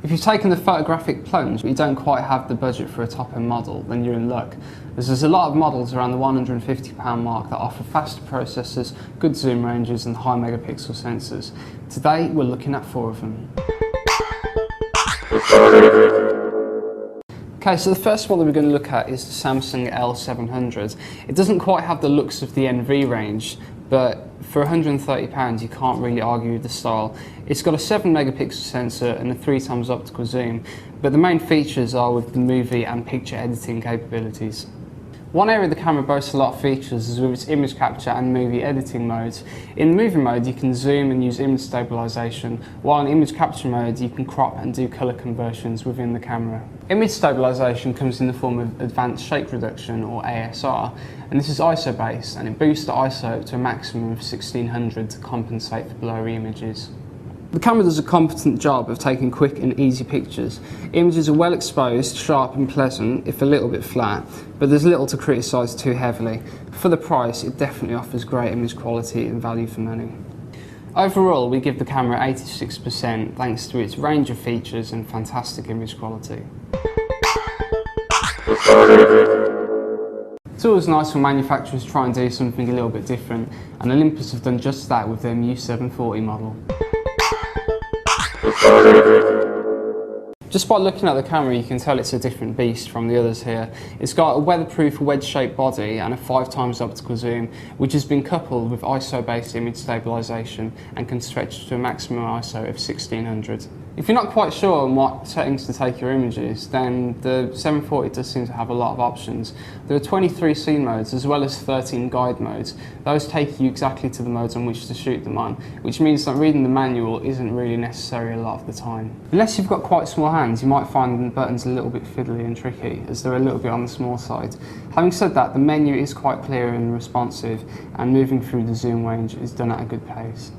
If you've taken the photographic plunge but you don't quite have the budget for a top-end model, then you're in luck. There's a lot of models around the £150 mark that offer faster processors, good zoom ranges and high megapixel sensors. Today we're looking at 4 of them. Okay, so the first one that we're going to look at is the Samsung L700. It doesn't quite have the looks of the NV range, but for £130 you can't really argue with the style. It's got a 7 megapixel sensor and a 3x optical zoom, but the main features are with the movie and picture editing capabilities. One area the camera boasts a lot of features is with its image capture and movie editing modes. In the movie mode you can zoom and use image stabilisation, while in image capture mode you can crop and do colour conversions within the camera. Image stabilisation comes in the form of advanced shake reduction, or ASR, and this is ISO based and it boosts the ISO to a maximum of 1600 to compensate for blurry images. The camera does a competent job of taking quick and easy pictures. Images are well exposed, sharp and pleasant, if a little bit flat, but there's little to criticise too heavily. For the price, it definitely offers great image quality and value for money. Overall, we give the camera 86% thanks to its range of features and fantastic image quality. It's always nice when manufacturers try and do something a little bit different, and Olympus have done just that with their new 740 model. Just by looking at the camera you can tell it's a different beast from the others here. It's got a weatherproof wedge-shaped body and a 5x optical zoom, which has been coupled with ISO-based image stabilisation and can stretch to a maximum ISO of 1600. If you're not quite sure on what settings to take your images, then the 740 does seem to have a lot of options. There are 23 scene modes as well as 13 guide modes. Those take you exactly to the modes on which to shoot them on, which means that reading the manual isn't really necessary a lot of the time. Unless you've got quite small hands, you might find the buttons a little bit fiddly and tricky, as they're a little bit on the small side. Having said that, the menu is quite clear and responsive, and moving through the zoom range is done at a good pace.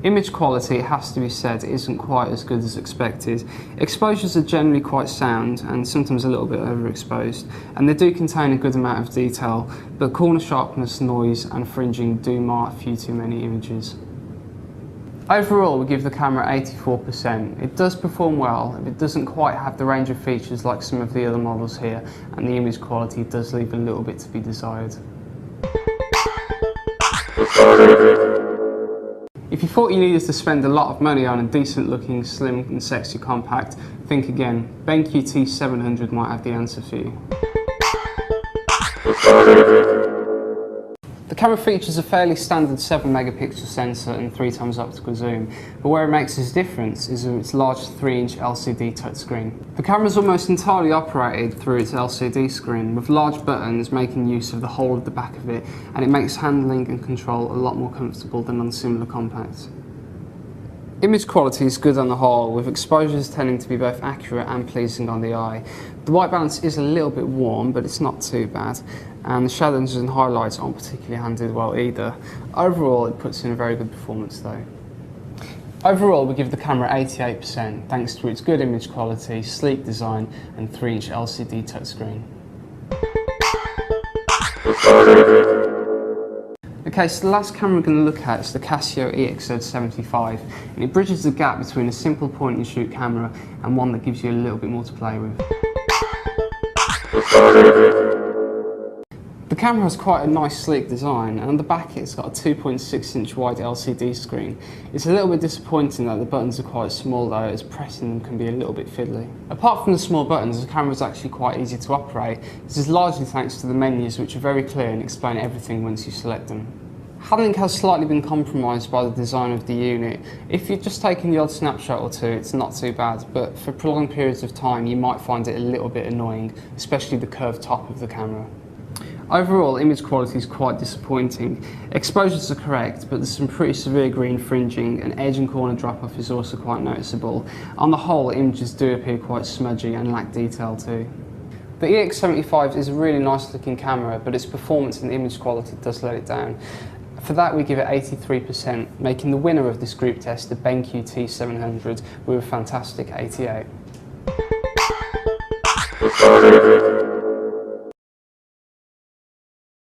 Image quality, it has to be said, isn't quite as good as expected. Exposures are generally quite sound and sometimes a little bit overexposed, and they do contain a good amount of detail, but corner sharpness, noise and fringing do mar a few too many images. Overall, we give the camera 84%. It does perform well, but it doesn't quite have the range of features like some of the other models here, and the image quality does leave a little bit to be desired. If you thought you needed to spend a lot of money on a decent looking, slim and sexy compact, think again. BenQ T700 might have the answer for you. The camera features a fairly standard 7 megapixel sensor and 3x optical zoom, but where it makes its difference is with its large 3-inch LCD touchscreen. The camera is almost entirely operated through its LCD screen, with large buttons making use of the whole of the back of it, and it makes handling and control a lot more comfortable than on similar compacts. Image quality is good on the whole, with exposures tending to be both accurate and pleasing on the eye. The white balance is a little bit warm, but it's not too bad, and the shadows and highlights aren't particularly handled well either. Overall, it puts in a very good performance though. Overall, we give the camera 88% thanks to its good image quality, sleek design and 3-inch LCD touchscreen. Okay, so the last camera we're going to look at is the Casio EXZ75, and it bridges the gap between a simple point and shoot camera and one that gives you a little bit more to play with. The camera has quite a nice sleek design, and on the back it's got a 2.6-inch wide LCD screen. It's a little bit disappointing that the buttons are quite small though, as pressing them can be a little bit fiddly. Apart from the small buttons, the camera is actually quite easy to operate. This is largely thanks to the menus, which are very clear and explain everything once you select them. Handling has slightly been compromised by the design of the unit. If you're just taking the odd snapshot or two, it's not too bad, but for prolonged periods of time you might find it a little bit annoying, especially the curved top of the camera. Overall, image quality is quite disappointing. Exposures are correct, but there's some pretty severe green fringing, and edge and corner drop-off is also quite noticeable. On the whole, images do appear quite smudgy and lack detail too. The EX75 is a really nice looking camera, but its performance and image quality does let it down. For that we give it 83%, making the winner of this group test the BenQ T700 with a fantastic 88.